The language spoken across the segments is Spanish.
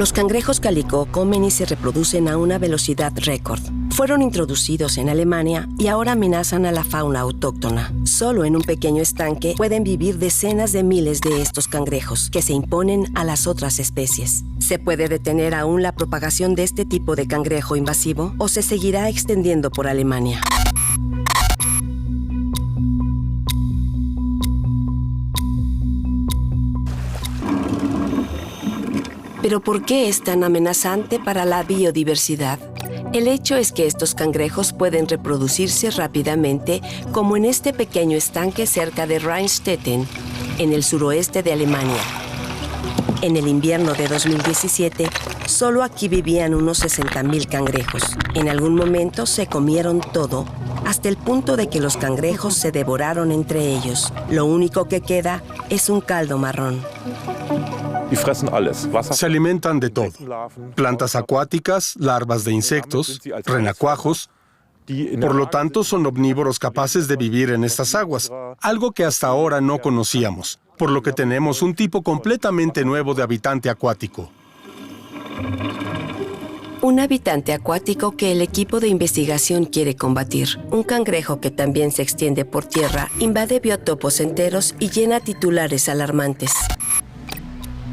Los cangrejos calicó comen y se reproducen a una velocidad récord. Fueron introducidos en Alemania y ahora amenazan a la fauna autóctona. Solo en un pequeño estanque pueden vivir decenas de miles de estos cangrejos que se imponen a las otras especies. ¿Se puede detener aún la propagación de este tipo de cangrejo invasivo o se seguirá extendiendo por Alemania? ¿Pero por qué es tan amenazante para la biodiversidad? El hecho es que estos cangrejos pueden reproducirse rápidamente, como en este pequeño estanque cerca de Rheinstetten, en el suroeste de Alemania. En el invierno de 2017, solo aquí vivían unos 60.000 cangrejos. En algún momento se comieron todo, hasta el punto de que los cangrejos se devoraron entre ellos. Lo único que queda es un caldo marrón. Se alimentan de todo: plantas acuáticas, larvas de insectos, renacuajos. Por lo tanto, son omnívoros capaces de vivir en estas aguas, algo que hasta ahora no conocíamos, por lo que tenemos un tipo completamente nuevo de habitante acuático. Un habitante acuático que el equipo de investigación quiere combatir. Un cangrejo que también se extiende por tierra, invade biotopos enteros y llena titulares alarmantes.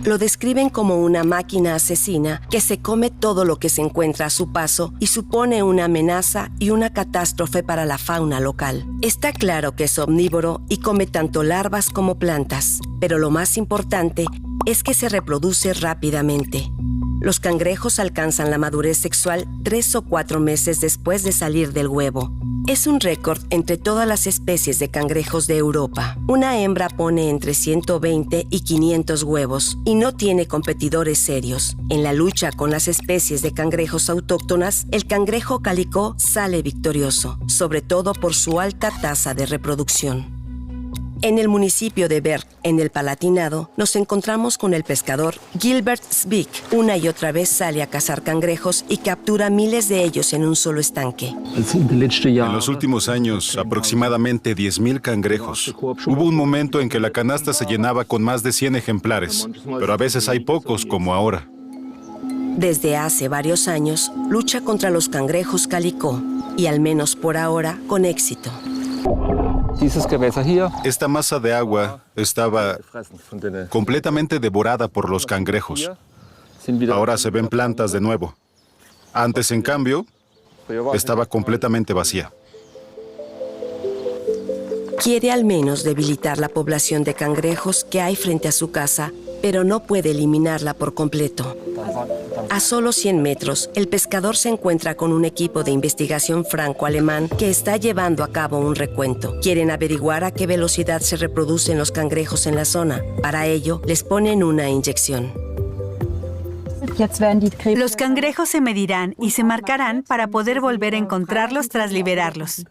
Lo describen como una máquina asesina que se come todo lo que se encuentra a su paso y supone una amenaza y una catástrofe para la fauna local. Está claro que es omnívoro y come tanto larvas como plantas, pero lo más importante es que se reproduce rápidamente. Los cangrejos alcanzan la madurez sexual 3 o 4 meses después de salir del huevo. Es un récord entre todas las especies de cangrejos de Europa. Una hembra pone entre 120 y 500 huevos y no tiene competidores serios. En la lucha con las especies de cangrejos autóctonas, el cangrejo calicó sale victorioso, sobre todo por su alta tasa de reproducción. En el municipio de Berg, en el Palatinado, nos encontramos con el pescador Gilbert Zwick. Una y otra vez sale a cazar cangrejos y captura miles de ellos en un solo estanque. En los últimos años, aproximadamente 10.000 cangrejos. Hubo un momento en que la canasta se llenaba con más de 100 ejemplares, pero a veces hay pocos, como ahora. Desde hace varios años, lucha contra los cangrejos calicó, y al menos por ahora, con éxito. Esta masa de agua estaba completamente devorada por los cangrejos. Ahora se ven plantas de nuevo. Antes, en cambio, estaba completamente vacía. Quiere al menos debilitar la población de cangrejos que hay frente a su casa, pero no puede eliminarla por completo. A solo 100 metros, el pescador se encuentra con un equipo de investigación franco-alemán que está llevando a cabo un recuento. Quieren averiguar a qué velocidad se reproducen los cangrejos en la zona. Para ello, les ponen una inyección. Los cangrejos se medirán y se marcarán para poder volver a encontrarlos tras liberarlos.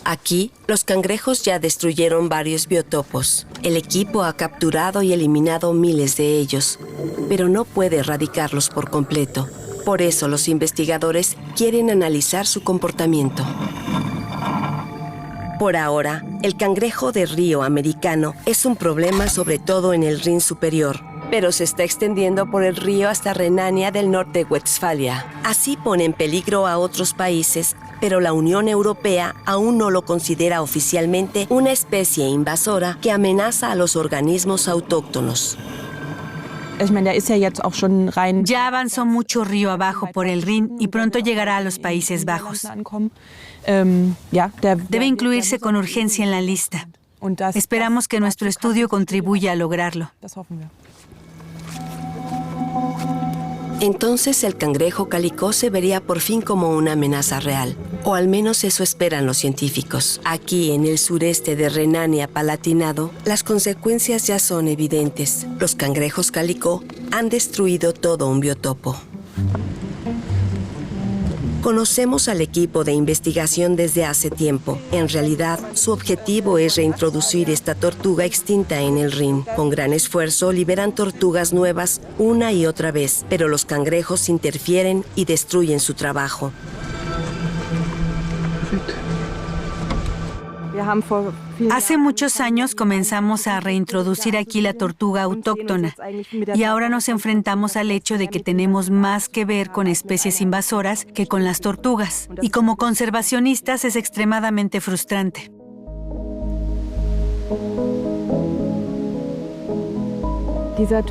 Aquí, los cangrejos ya destruyeron varios biotopos. El equipo ha capturado y eliminado miles de ellos, pero no puede erradicarlos por completo. Por eso los investigadores quieren analizar su comportamiento. Por ahora, el cangrejo de río americano es un problema sobre todo en el Rin superior, pero se está extendiendo por el río hasta Renania del Norte-Westfalia. Así pone en peligro a otros países, pero la Unión Europea aún no lo considera oficialmente una especie invasora que amenaza a los organismos autóctonos. Ya avanzó mucho río abajo por el Rin y pronto llegará a los Países Bajos. Debe incluirse con urgencia en la lista. Esperamos que nuestro estudio contribuya a lograrlo. Entonces el cangrejo calicó se vería por fin como una amenaza real, o al menos eso esperan los científicos. Aquí, en el sureste de Renania-Palatinado, las consecuencias ya son evidentes. Los cangrejos calicó han destruido todo un biotopo. Conocemos al equipo de investigación desde hace tiempo. En realidad, su objetivo es reintroducir esta tortuga extinta en el Rin. Con gran esfuerzo, liberan tortugas nuevas una y otra vez, pero los cangrejos interfieren y destruyen su trabajo. Hace muchos años comenzamos a reintroducir aquí la tortuga autóctona y ahora nos enfrentamos al hecho de que tenemos más que ver con especies invasoras que con las tortugas. Y como conservacionistas es extremadamente frustrante.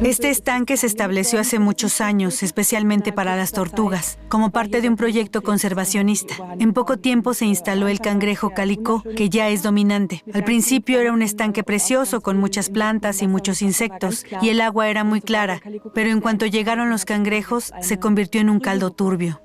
Este estanque se estableció hace muchos años, especialmente para las tortugas, como parte de un proyecto conservacionista. En poco tiempo se instaló el cangrejo calicó, que ya es dominante. Al principio era un estanque precioso con muchas plantas y muchos insectos, y el agua era muy clara, pero en cuanto llegaron los cangrejos, se convirtió en un caldo turbio.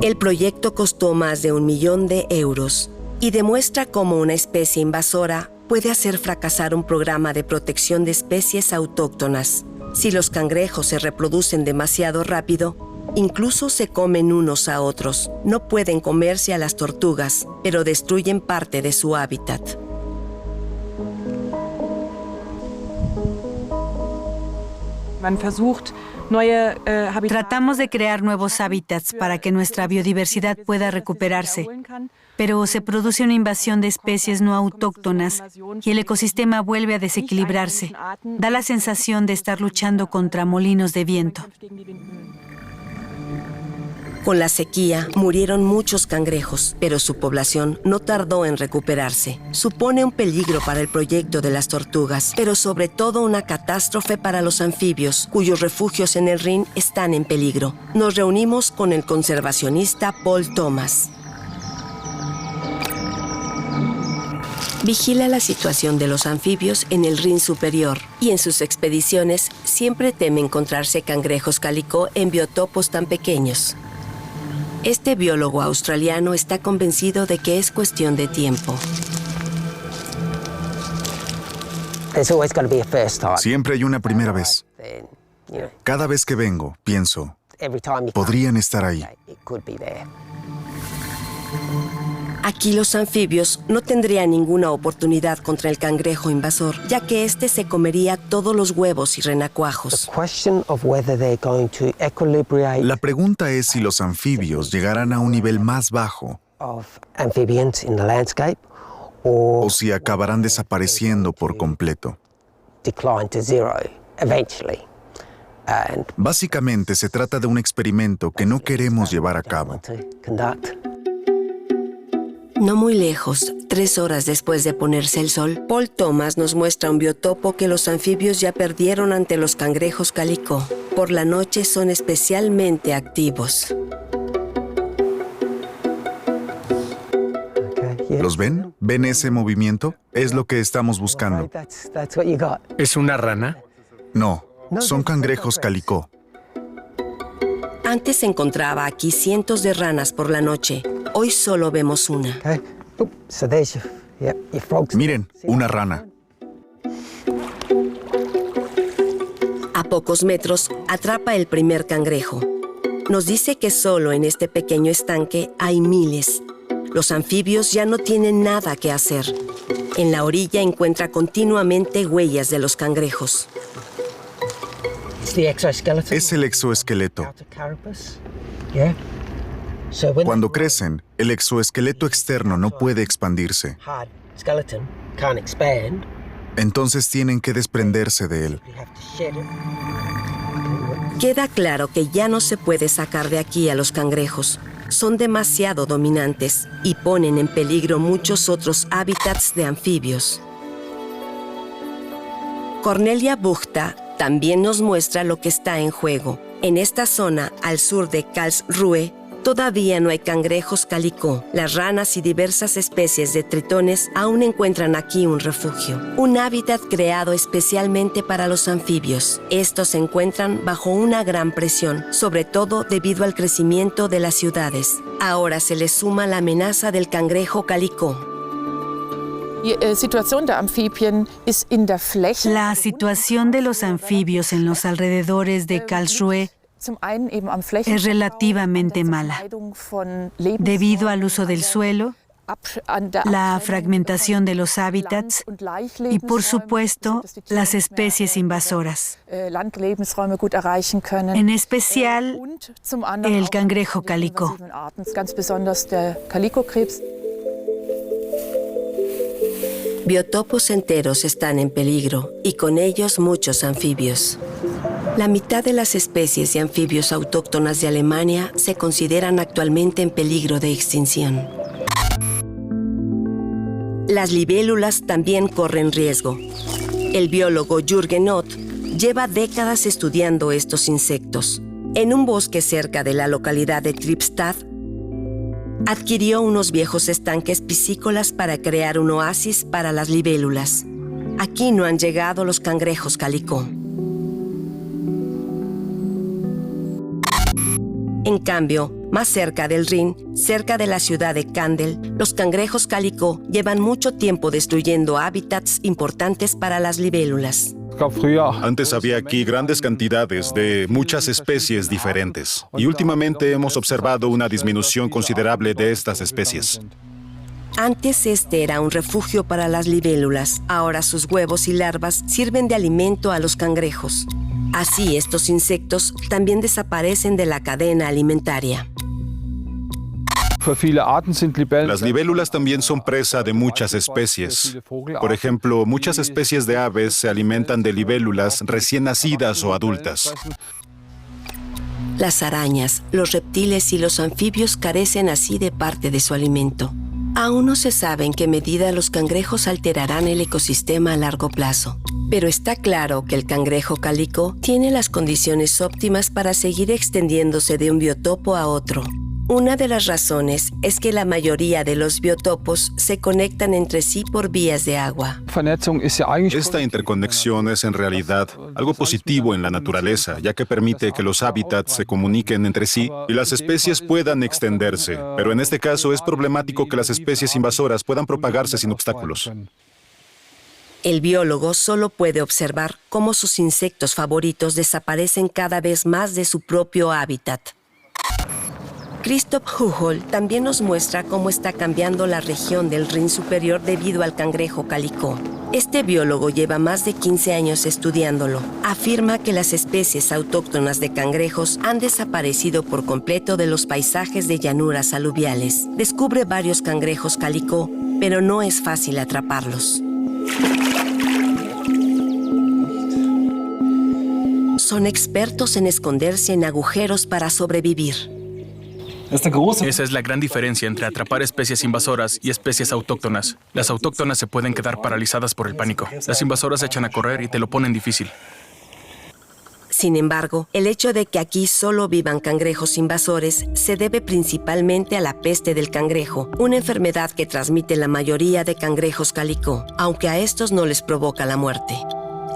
El proyecto costó más de 1 millón de euros y demuestra cómo una especie invasora puede hacer fracasar un programa de protección de especies autóctonas. Si los cangrejos se reproducen demasiado rápido, incluso se comen unos a otros. No pueden comerse a las tortugas, pero destruyen parte de su hábitat. Tratamos de crear nuevos hábitats para que nuestra biodiversidad pueda recuperarse, pero se produce una invasión de especies no autóctonas y el ecosistema vuelve a desequilibrarse. Da la sensación de estar luchando contra molinos de viento. Con la sequía, murieron muchos cangrejos, pero su población no tardó en recuperarse. Supone un peligro para el proyecto de las tortugas, pero sobre todo una catástrofe para los anfibios, cuyos refugios en el Rin están en peligro. Nos reunimos con el conservacionista Paul Thomas. Vigila la situación de los anfibios en el Rin superior y en sus expediciones siempre teme encontrarse cangrejos calicó en biotopos tan pequeños. Este biólogo australiano está convencido de que es cuestión de tiempo. Siempre hay una primera vez. Cada vez que vengo, pienso, podrían estar ahí. Aquí los anfibios no tendrían ninguna oportunidad contra el cangrejo invasor, ya que este se comería todos los huevos y renacuajos. La pregunta es si los anfibios llegarán a un nivel más bajo o si acabarán desapareciendo por completo. Básicamente se trata de un experimento que no queremos llevar a cabo. No muy lejos, 3 horas después de ponerse el sol, Paul Thomas nos muestra un biotopo que los anfibios ya perdieron ante los cangrejos calicó. Por la noche son especialmente activos. ¿Los ven? ¿Ven ese movimiento? Es lo que estamos buscando. ¿Es una rana? No, son cangrejos calicó. Antes se encontraba aquí cientos de ranas por la noche. Hoy solo vemos una. Miren, una rana. A pocos metros, atrapa el primer cangrejo. Nos dice que solo en este pequeño estanque hay miles. Los anfibios ya no tienen nada que hacer. En la orilla encuentra continuamente huellas de los cangrejos. Es el exoesqueleto. Cuando crecen, el exoesqueleto externo no puede expandirse. Entonces tienen que desprenderse de él. Queda claro que ya no se puede sacar de aquí a los cangrejos. Son demasiado dominantes y ponen en peligro muchos otros hábitats de anfibios. Cornelia Buchta también nos muestra lo que está en juego. En esta zona, al sur de Karlsruhe, todavía no hay cangrejos calicó. Las ranas y diversas especies de tritones aún encuentran aquí un refugio, un hábitat creado especialmente para los anfibios. Estos se encuentran bajo una gran presión, sobre todo debido al crecimiento de las ciudades. Ahora se les suma la amenaza del cangrejo calicó. La situación de los anfibios en los alrededores de Karlsruhe es relativamente mala, debido al uso del suelo la fragmentación de los hábitats y, por supuesto, las especies invasoras, en especial el cangrejo calicó. Biotopos enteros están en peligro y con ellos muchos anfibios. La mitad de las especies de anfibios autóctonas de Alemania se consideran actualmente en peligro de extinción. Las libélulas también corren riesgo. El biólogo Jürgen Ott lleva décadas estudiando estos insectos. En un bosque cerca de la localidad de Tripstad, adquirió unos viejos estanques piscícolas para crear un oasis para las libélulas. Aquí no han llegado los cangrejos calicó. En cambio, más cerca del Rin, cerca de la ciudad de Kandel, los cangrejos calicó llevan mucho tiempo destruyendo hábitats importantes para las libélulas. Antes había aquí grandes cantidades de muchas especies diferentes y últimamente hemos observado una disminución considerable de estas especies. Antes este era un refugio para las libélulas. Ahora sus huevos y larvas sirven de alimento a los cangrejos. Así, estos insectos también desaparecen de la cadena alimentaria. Las libélulas también son presa de muchas especies. Por ejemplo, muchas especies de aves se alimentan de libélulas recién nacidas o adultas. Las arañas, los reptiles y los anfibios carecen así de parte de su alimento. Aún no se sabe en qué medida los cangrejos alterarán el ecosistema a largo plazo. Pero está claro que el cangrejo calicó tiene las condiciones óptimas para seguir extendiéndose de un biotopo a otro. Una de las razones es que la mayoría de los biotopos se conectan entre sí por vías de agua. Esta interconexión es en realidad algo positivo en la naturaleza, ya que permite que los hábitats se comuniquen entre sí y las especies puedan extenderse. Pero en este caso es problemático que las especies invasoras puedan propagarse sin obstáculos. El biólogo solo puede observar cómo sus insectos favoritos desaparecen cada vez más de su propio hábitat. Christoph Huchol también nos muestra cómo está cambiando la región del Rin superior debido al cangrejo calicó. Este biólogo lleva más de 15 años estudiándolo. Afirma que las especies autóctonas de cangrejos han desaparecido por completo de los paisajes de llanuras aluviales. Descubre varios cangrejos calicó, pero no es fácil atraparlos. Son expertos en esconderse en agujeros para sobrevivir. Esa es la gran diferencia entre atrapar especies invasoras y especies autóctonas. Las autóctonas se pueden quedar paralizadas por el pánico. Las invasoras se echan a correr y te lo ponen difícil. Sin embargo, el hecho de que aquí solo vivan cangrejos invasores se debe principalmente a la peste del cangrejo, una enfermedad que transmite la mayoría de cangrejos calicó, aunque a estos no les provoca la muerte.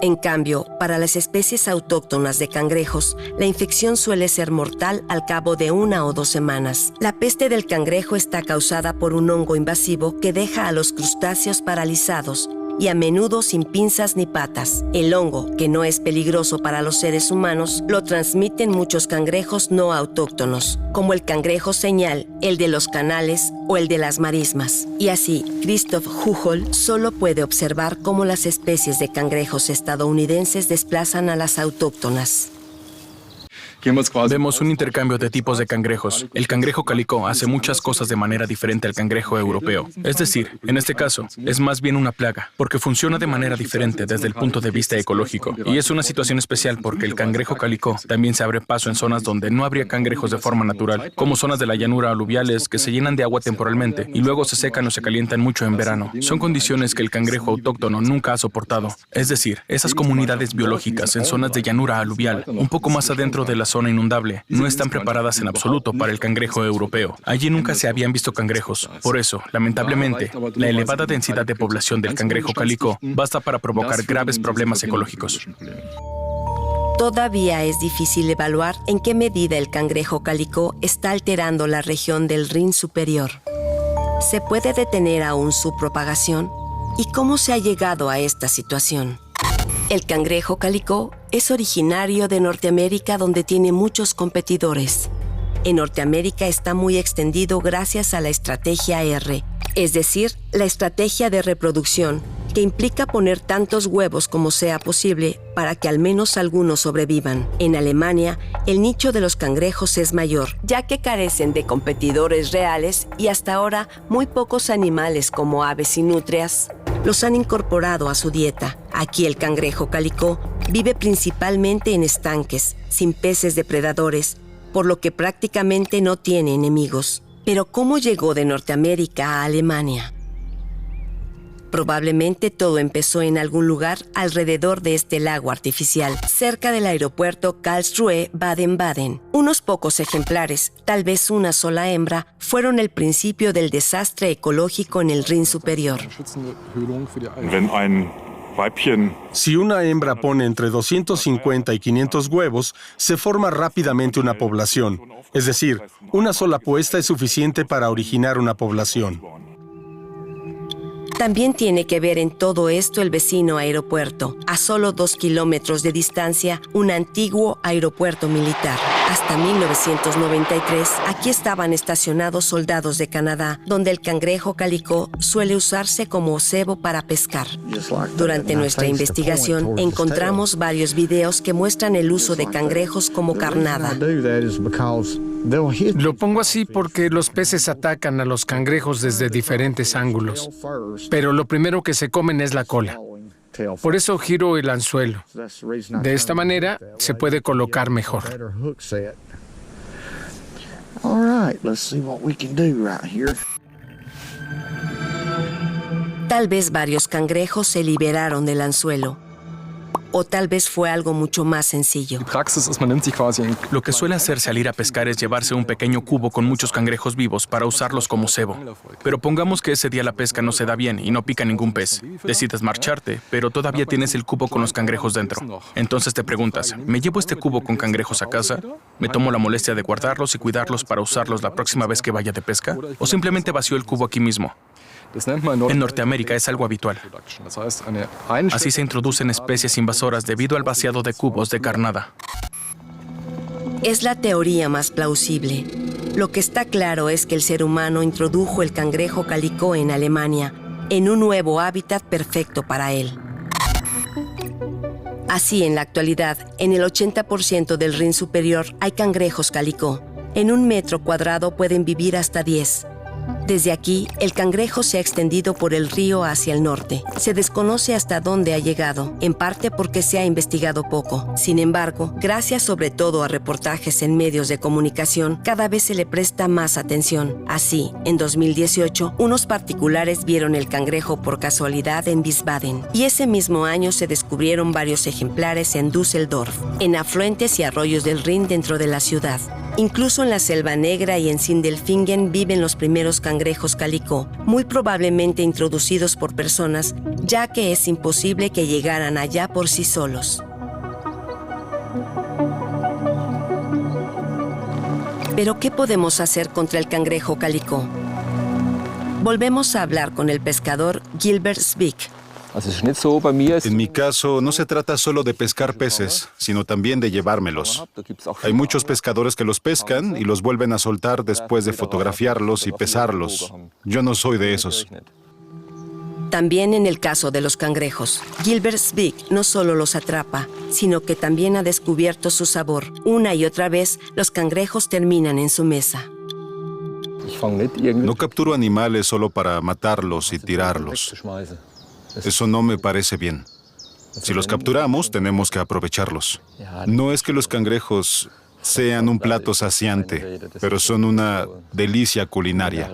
En cambio, para las especies autóctonas de cangrejos, la infección suele ser mortal al cabo de 1 o 2 semanas. La peste del cangrejo está causada por un hongo invasivo que deja a los crustáceos paralizados y a menudo sin pinzas ni patas. El hongo, que no es peligroso para los seres humanos, lo transmiten muchos cangrejos no autóctonos, como el cangrejo señal, el de los canales o el de las marismas. Y así, Christoph Huchol solo puede observar cómo las especies de cangrejos estadounidenses desplazan a las autóctonas. Vemos un intercambio de tipos de cangrejos. El cangrejo calicó hace muchas cosas de manera diferente al cangrejo europeo. Es decir, en este caso, es más bien una plaga, porque funciona de manera diferente desde el punto de vista ecológico. Y es una situación especial porque el cangrejo calicó también se abre paso en zonas donde no habría cangrejos de forma natural, como zonas de la llanura aluviales que se llenan de agua temporalmente y luego se secan o se calientan mucho en verano. Son condiciones que el cangrejo autóctono nunca ha soportado. Es decir, esas comunidades biológicas en zonas de llanura aluvial, un poco más adentro de la zona inundable, no están preparadas en absoluto para el cangrejo europeo. Allí nunca se habían visto cangrejos. Por eso, lamentablemente, la elevada densidad de población del cangrejo calicó basta para provocar graves problemas ecológicos. Todavía es difícil evaluar en qué medida el cangrejo calicó está alterando la región del Rin superior. ¿Se puede detener aún su propagación? ¿Y cómo se ha llegado a esta situación? El cangrejo calicó es originario de Norteamérica, donde tiene muchos competidores. En Norteamérica está muy extendido gracias a la estrategia R, es decir, la estrategia de reproducción, que implica poner tantos huevos como sea posible para que al menos algunos sobrevivan. En Alemania, el nicho de los cangrejos es mayor, ya que carecen de competidores reales y hasta ahora muy pocos animales como aves y nutrias los han incorporado a su dieta. Aquí el cangrejo calicó vive principalmente en estanques, sin peces depredadores, por lo que prácticamente no tiene enemigos. Pero ¿cómo llegó de Norteamérica a Alemania? Probablemente todo empezó en algún lugar alrededor de este lago artificial, cerca del aeropuerto Karlsruhe, Baden-Baden. Unos pocos ejemplares, tal vez una sola hembra, fueron el principio del desastre ecológico en el Rin superior. Si una hembra pone entre 250 y 500 huevos, se forma rápidamente una población. Es decir, una sola puesta es suficiente para originar una población. También tiene que ver en todo esto el vecino aeropuerto, a solo 2 kilómetros de distancia, un antiguo aeropuerto militar. Hasta 1993, aquí estaban estacionados soldados de Canadá, donde el cangrejo calicó suele usarse como cebo para pescar. Durante nuestra investigación, encontramos varios videos que muestran el uso de cangrejos como carnada. Lo pongo así porque los peces atacan a los cangrejos desde diferentes ángulos, pero lo primero que se comen es la cola. Por eso giro el anzuelo. De esta manera se puede colocar mejor. Tal vez varios cangrejos se liberaron del anzuelo. O tal vez fue algo mucho más sencillo. Lo que suele hacerse al ir a pescar es llevarse un pequeño cubo con muchos cangrejos vivos para usarlos como cebo. Pero pongamos que ese día la pesca no se da bien y no pica ningún pez. Decides marcharte, pero todavía tienes el cubo con los cangrejos dentro. Entonces te preguntas, ¿me llevo este cubo con cangrejos a casa? ¿Me tomo la molestia de guardarlos y cuidarlos para usarlos la próxima vez que vaya de pesca? ¿O simplemente vacío el cubo aquí mismo? En Norteamérica es algo habitual. Así se introducen especies invasoras debido al vaciado de cubos de carnada. Es la teoría más plausible. Lo que está claro es que el ser humano introdujo el cangrejo calicó en Alemania, en un nuevo hábitat perfecto para él. Así, en la actualidad, en el 80% del Rin superior hay cangrejos calicó. En 1 metro cuadrado pueden vivir hasta 10. Desde aquí, el cangrejo se ha extendido por el río hacia el norte. Se desconoce hasta dónde ha llegado, en parte porque se ha investigado poco. Sin embargo, gracias sobre todo a reportajes en medios de comunicación, cada vez se le presta más atención. Así, en 2018, unos particulares vieron el cangrejo por casualidad en Wiesbaden. Y ese mismo año se descubrieron varios ejemplares en Düsseldorf, en afluentes y arroyos del Rin dentro de la ciudad. Incluso en la Selva Negra y en Sindelfingen viven los primeros cangrejos calicó, muy probablemente introducidos por personas, ya que es imposible que llegaran allá por sí solos. ¿Pero qué podemos hacer contra el cangrejo calicó? Volvemos a hablar con el pescador Gilbert Spiek. En mi caso, no se trata solo de pescar peces, sino también de llevármelos. Hay muchos pescadores que los pescan y los vuelven a soltar después de fotografiarlos y pesarlos. Yo no soy de esos. También en el caso de los cangrejos, Gilbert Spiek no solo los atrapa, sino que también ha descubierto su sabor. Una y otra vez, los cangrejos terminan en su mesa. No capturo animales solo para matarlos y tirarlos. Eso no me parece bien. Si los capturamos, tenemos que aprovecharlos. No es que los cangrejos sean un plato saciante, pero son una delicia culinaria.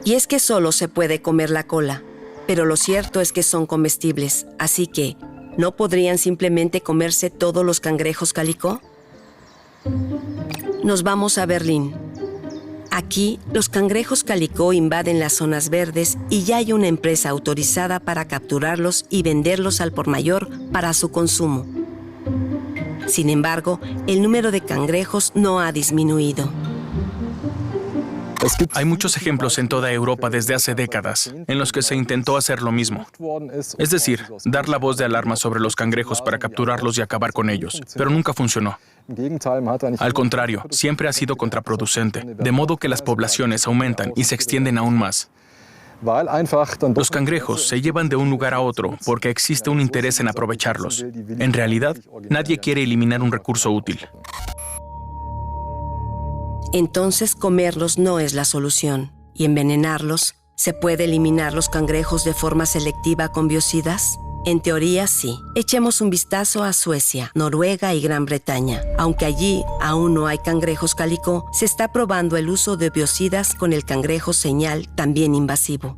Y es que solo se puede comer la cola, pero lo cierto es que son comestibles, así que, ¿no podrían simplemente comerse todos los cangrejos calicó? Nos vamos a Berlín. Aquí, los cangrejos calicó invaden las zonas verdes y ya hay una empresa autorizada para capturarlos y venderlos al por mayor para su consumo. Sin embargo, el número de cangrejos no ha disminuido. Hay muchos ejemplos en toda Europa desde hace décadas en los que se intentó hacer lo mismo. Es decir, dar la voz de alarma sobre los cangrejos para capturarlos y acabar con ellos, pero nunca funcionó. Al contrario, siempre ha sido contraproducente, de modo que las poblaciones aumentan y se extienden aún más. Los cangrejos se llevan de un lugar a otro porque existe un interés en aprovecharlos. En realidad, nadie quiere eliminar un recurso útil. Entonces comerlos no es la solución. ¿Y envenenarlos? ¿Se puede eliminar los cangrejos de forma selectiva con biocidas? En teoría, sí. Echemos un vistazo a Suecia, Noruega y Gran Bretaña. Aunque allí aún no hay cangrejos cálico, se está probando el uso de biocidas con el cangrejo señal, también invasivo.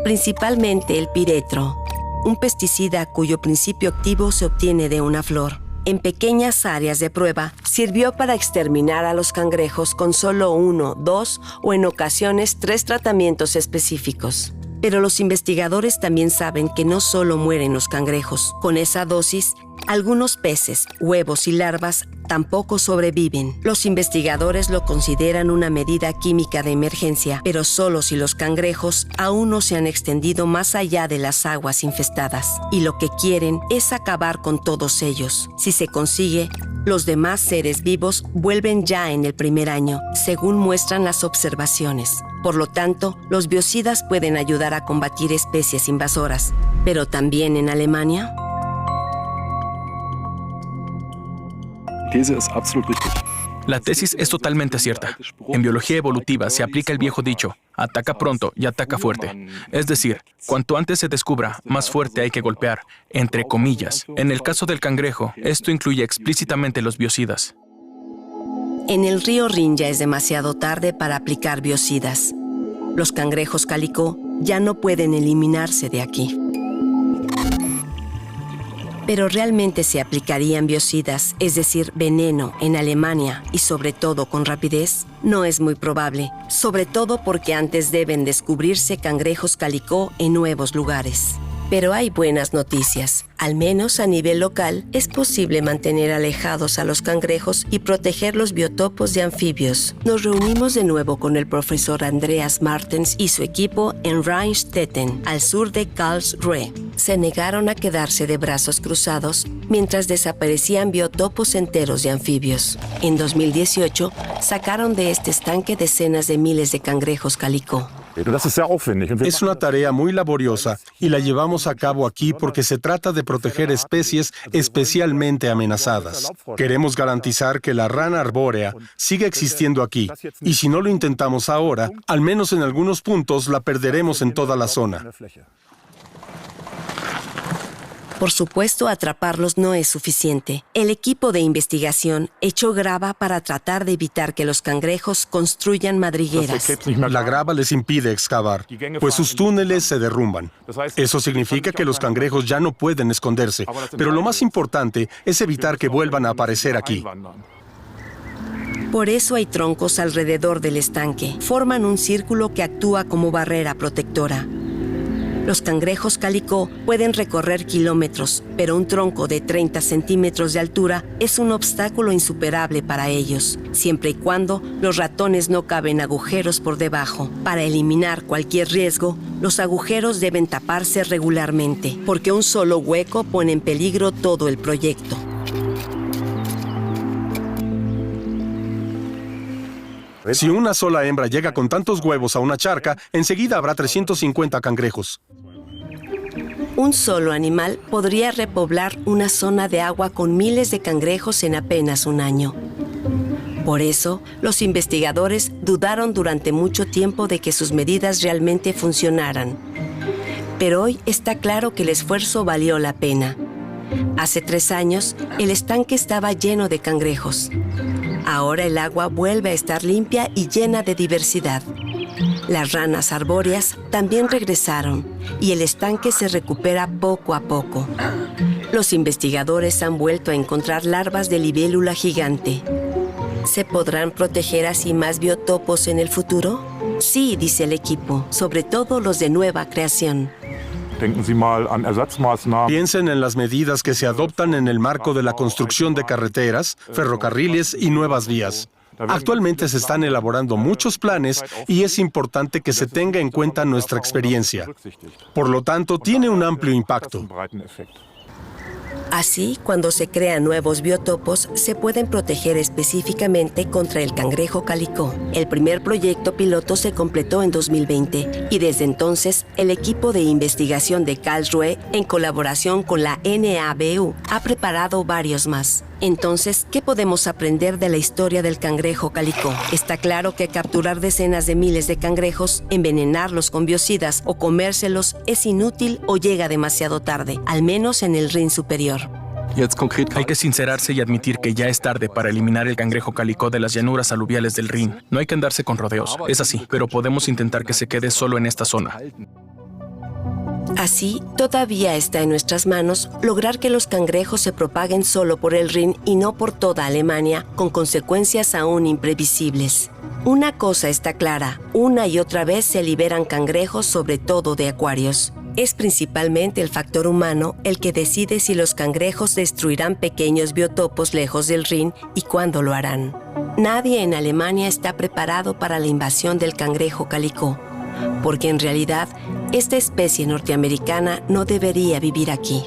Principalmente el piretro, un pesticida cuyo principio activo se obtiene de una flor. En pequeñas áreas de prueba, sirvió para exterminar a los cangrejos con solo 1, 2 o en ocasiones 3 tratamientos específicos. Pero los investigadores también saben que no solo mueren los cangrejos. Con esa dosis, algunos peces, huevos y larvas tampoco sobreviven. Los investigadores lo consideran una medida química de emergencia, pero solo si los cangrejos aún no se han extendido más allá de las aguas infestadas. Y lo que quieren es acabar con todos ellos. Si se consigue, los demás seres vivos vuelven ya en el primer año, según muestran las observaciones. Por lo tanto, los biocidas pueden ayudar a combatir especies invasoras. Pero también en Alemania. La tesis es totalmente cierta. En biología evolutiva se aplica el viejo dicho, ataca pronto y ataca fuerte. Es decir, cuanto antes se descubra, más fuerte hay que golpear, entre comillas. En el caso del cangrejo, esto incluye explícitamente los biocidas. En el río Rin ya es demasiado tarde para aplicar biocidas. Los cangrejos cálico ya no pueden eliminarse de aquí. Pero realmente se aplicarían biocidas, es decir, veneno, en Alemania y sobre todo con rapidez, no es muy probable, sobre todo porque antes deben descubrirse cangrejos cálico en nuevos lugares. Pero hay buenas noticias. Al menos a nivel local, es posible mantener alejados a los cangrejos y proteger los biotopos de anfibios. Nos reunimos de nuevo con el profesor Andreas Martens y su equipo en Rheinstetten, al sur de Karlsruhe. Se negaron a quedarse de brazos cruzados mientras desaparecían biotopos enteros de anfibios. En 2018, sacaron de este estanque decenas de miles de cangrejos cálico. Es una tarea muy laboriosa y la llevamos a cabo aquí porque se trata de proteger especies especialmente amenazadas. Queremos garantizar que la rana arbórea siga existiendo aquí y si no lo intentamos ahora, al menos en algunos puntos la perderemos en toda la zona. Por supuesto, atraparlos no es suficiente. El equipo de investigación echó grava para tratar de evitar que los cangrejos construyan madrigueras. La grava les impide excavar, pues sus túneles se derrumban. Eso significa que los cangrejos ya no pueden esconderse, pero lo más importante es evitar que vuelvan a aparecer aquí. Por eso hay troncos alrededor del estanque. Forman un círculo que actúa como barrera protectora. Los cangrejos cálico pueden recorrer kilómetros, pero un tronco de 30 centímetros de altura es un obstáculo insuperable para ellos, siempre y cuando los ratones no caben agujeros por debajo. Para eliminar cualquier riesgo, los agujeros deben taparse regularmente, porque un solo hueco pone en peligro todo el proyecto. Si una sola hembra llega con tantos huevos a una charca, enseguida habrá 350 cangrejos. Un solo animal podría repoblar una zona de agua con miles de cangrejos en apenas un año. Por eso, los investigadores dudaron durante mucho tiempo de que sus medidas realmente funcionaran. Pero hoy está claro que el esfuerzo valió la pena. Hace 3 años, el estanque estaba lleno de cangrejos. Ahora el agua vuelve a estar limpia y llena de diversidad. Las ranas arbóreas también regresaron y el estanque se recupera poco a poco. Los investigadores han vuelto a encontrar larvas de libélula gigante. ¿Se podrán proteger así más biotopos en el futuro? Sí, dice el equipo, sobre todo los de nueva creación. Piensen en las medidas que se adoptan en el marco de la construcción de carreteras, ferrocarriles y nuevas vías. Actualmente se están elaborando muchos planes y es importante que se tenga en cuenta nuestra experiencia. Por lo tanto, tiene un amplio impacto. Así, cuando se crean nuevos biotopos, se pueden proteger específicamente contra el cangrejo calicó. El primer proyecto piloto se completó en 2020 y desde entonces el equipo de investigación de Karlsruhe, en colaboración con la NABU, ha preparado varios más. Entonces, ¿qué podemos aprender de la historia del cangrejo calicó? Está claro que capturar decenas de miles de cangrejos, envenenarlos con biocidas o comérselos es inútil o llega demasiado tarde, al menos en el Rin superior. Hay que sincerarse y admitir que ya es tarde para eliminar el cangrejo calicó de las llanuras aluviales del Rin. No hay que andarse con rodeos, es así, pero podemos intentar que se quede solo en esta zona. Así, todavía está en nuestras manos lograr que los cangrejos se propaguen solo por el Rin y no por toda Alemania, con consecuencias aún imprevisibles. Una cosa está clara, una y otra vez se liberan cangrejos, sobre todo de acuarios. Es principalmente el factor humano el que decide si los cangrejos destruirán pequeños biotopos lejos del Rin y cuándo lo harán. Nadie en Alemania está preparado para la invasión del cangrejo calicó, porque en realidad esta especie norteamericana no debería vivir aquí.